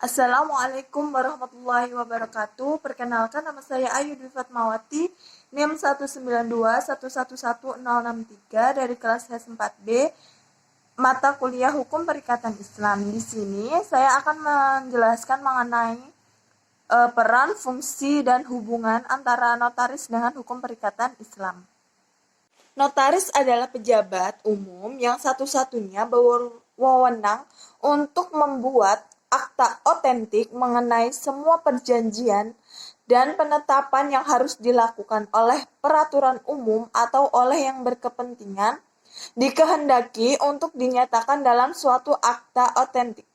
Assalamualaikum warahmatullahi wabarakatuh. Perkenalkan, nama saya Ayu Dwi Fatmawati, NIM 192111063 dari kelas S4B, mata kuliah Hukum Perikatan Islam. Di sini saya akan menjelaskan mengenai peran, fungsi, dan hubungan antara notaris dengan hukum perikatan Islam. Notaris adalah pejabat umum yang satu-satunya berwenang untuk membuat akta otentik mengenai semua perjanjian dan penetapan yang harus dilakukan oleh peraturan umum atau oleh yang berkepentingan dikehendaki untuk dinyatakan dalam suatu akta otentik,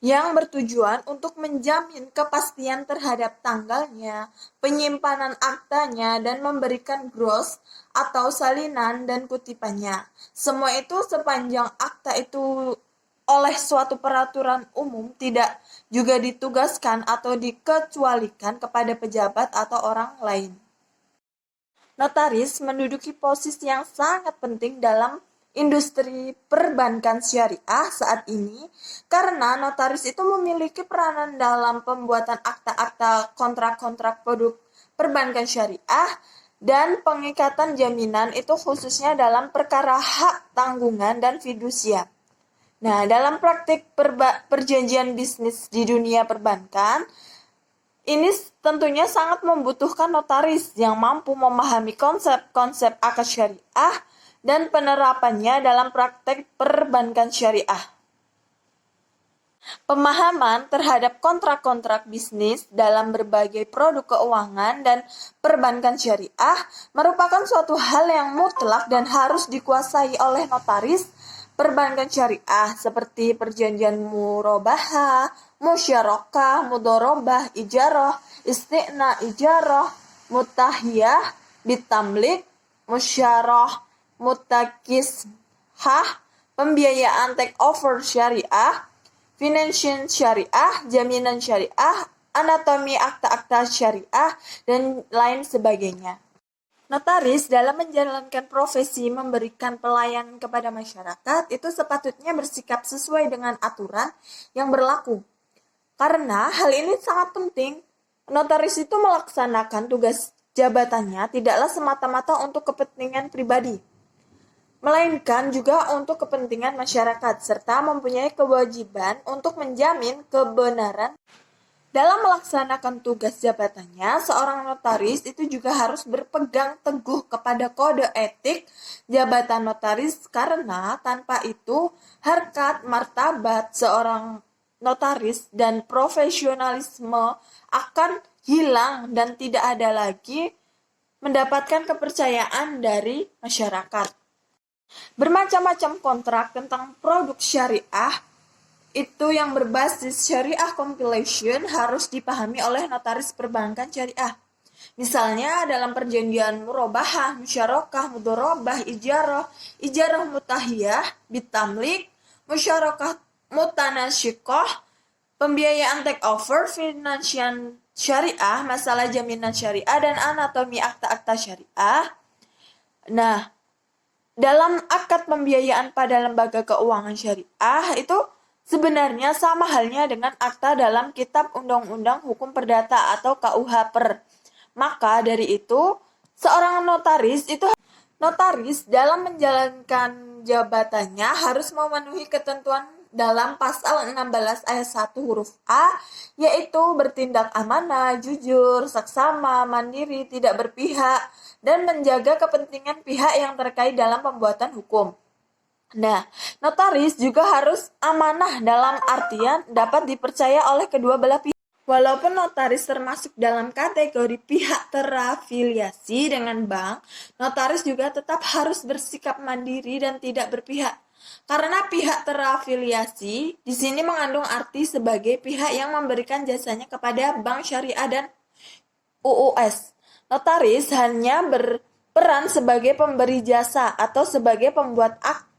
yang bertujuan untuk menjamin kepastian terhadap tanggalnya, penyimpanan aktanya, dan memberikan gros atau salinan dan kutipannya. Semua itu sepanjang akta itu oleh suatu peraturan umum tidak juga ditugaskan atau dikecualikan kepada pejabat atau orang lain. Notaris menduduki posisi yang sangat penting dalam industri perbankan syariah saat ini karena notaris itu memiliki peranan dalam pembuatan akta-akta kontrak-kontrak produk perbankan syariah dan pengikatan jaminan itu khususnya dalam perkara hak tanggungan dan fidusia. Nah, dalam praktik perjanjian bisnis di dunia perbankan, ini tentunya sangat membutuhkan notaris yang mampu memahami konsep-konsep akad syariah dan penerapannya dalam praktek perbankan syariah. Pemahaman terhadap kontrak-kontrak bisnis dalam berbagai produk keuangan dan perbankan syariah merupakan suatu hal yang mutlak dan harus dikuasai oleh notaris perbankan syariah seperti perjanjian murabahah, musyarakah, mudharabah, ijarah, isti'na, ijarah, mutahiyah, bitamlik, musyarah, mutakishah, pembiayaan take over syariah, financing syariah, jaminan syariah, anatomi akta-akta syariah, dan lain sebagainya. Notaris dalam menjalankan profesi memberikan pelayanan kepada masyarakat itu sepatutnya bersikap sesuai dengan aturan yang berlaku. Karena hal ini sangat penting, notaris itu melaksanakan tugas jabatannya tidaklah semata-mata untuk kepentingan pribadi, melainkan juga untuk kepentingan masyarakat, serta mempunyai kewajiban untuk menjamin kebenaran. Dalam melaksanakan tugas jabatannya, seorang notaris itu juga harus berpegang teguh kepada kode etik jabatan notaris karena tanpa itu harkat martabat seorang notaris dan profesionalisme akan hilang dan tidak ada lagi mendapatkan kepercayaan dari masyarakat. Bermacam-macam kontrak tentang produk syariah itu yang berbasis syariah compilation harus dipahami oleh notaris perbankan syariah. Misalnya dalam perjanjian murabahah, musyarakah, mudharabah, ijarah, ijarah mutahiyah, bitamlik, musyarakah mutanasyikoh, pembiayaan take over, financial syariah, masalah jaminan syariah, dan anatomi akta-akta syariah. Nah, dalam akad pembiayaan pada lembaga keuangan syariah itu sebenarnya sama halnya dengan akta dalam Kitab Undang-Undang Hukum Perdata atau KUH Per. Maka dari itu, seorang notaris dalam menjalankan jabatannya harus memenuhi ketentuan dalam pasal 16 ayat 1 huruf A, yaitu bertindak amanah, jujur, saksama, mandiri, tidak berpihak, dan menjaga kepentingan pihak yang terkait dalam pembuatan hukum. Nah, notaris juga harus amanah dalam artian dapat dipercaya oleh kedua belah pihak. Walaupun notaris termasuk dalam kategori pihak terafiliasi dengan bank, notaris juga tetap harus bersikap mandiri dan tidak berpihak. Karena pihak terafiliasi di sini mengandung arti sebagai pihak yang memberikan jasanya kepada bank syariah dan UUS. Notaris hanya berperan sebagai pemberi jasa atau sebagai pembuat akad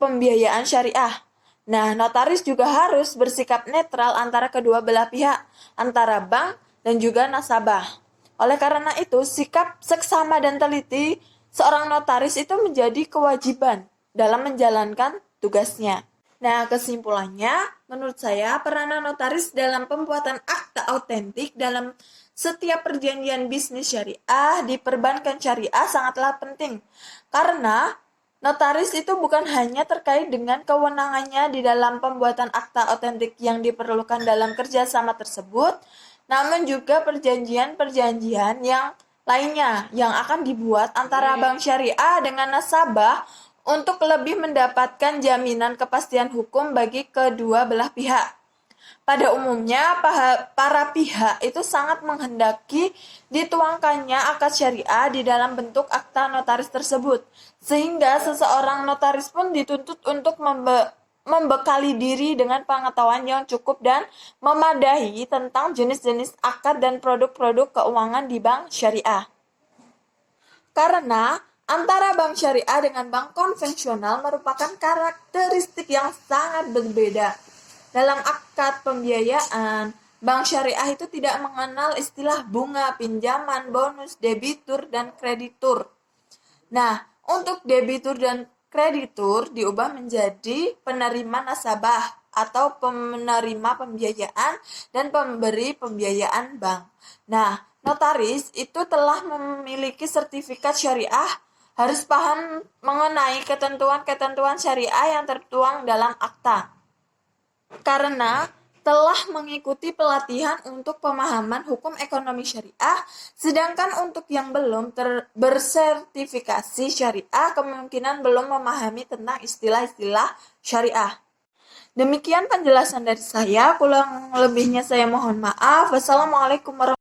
pembiayaan syariah. Nah, notaris juga harus bersikap netral antara kedua belah pihak, antara bank dan juga nasabah. Oleh karena itu, sikap seksama dan teliti seorang notaris itu menjadi kewajiban dalam menjalankan tugasnya. Nah, kesimpulannya, menurut saya peranan notaris dalam pembuatan akta autentik dalam setiap perjanjian bisnis syariah di perbankan syariah sangatlah penting. Karena notaris itu bukan hanya terkait dengan kewenangannya di dalam pembuatan akta autentik yang diperlukan dalam kerjasama tersebut, namun juga perjanjian-perjanjian yang lainnya yang akan dibuat antara bank syariah dengan nasabah untuk lebih mendapatkan jaminan kepastian hukum bagi kedua belah pihak. Pada umumnya, para pihak itu sangat menghendaki dituangkannya akad syariah di dalam bentuk akta notaris tersebut, sehingga seseorang notaris pun dituntut untuk membekali diri dengan pengetahuan yang cukup dan memadai tentang jenis-jenis akad dan produk-produk keuangan di bank syariah. Karena antara bank syariah dengan bank konvensional merupakan karakteristik yang sangat berbeda. Dalam akad pembiayaan, bank syariah itu tidak mengenal istilah bunga, pinjaman, bonus, debitur, dan kreditur. Nah, untuk debitur dan kreditur diubah menjadi penerima nasabah atau penerima pembiayaan dan pemberi pembiayaan bank. Nah, notaris itu telah memiliki sertifikat syariah, harus paham mengenai ketentuan-ketentuan syariah yang tertuang dalam akta. Karena telah mengikuti pelatihan untuk pemahaman hukum ekonomi syariah, sedangkan untuk yang belum bersertifikasi syariah kemungkinan belum memahami tentang istilah-istilah syariah. Demikian penjelasan dari saya, kurang lebihnya saya mohon maaf. Wassalamualaikum warahmatullahi wabarakatuh.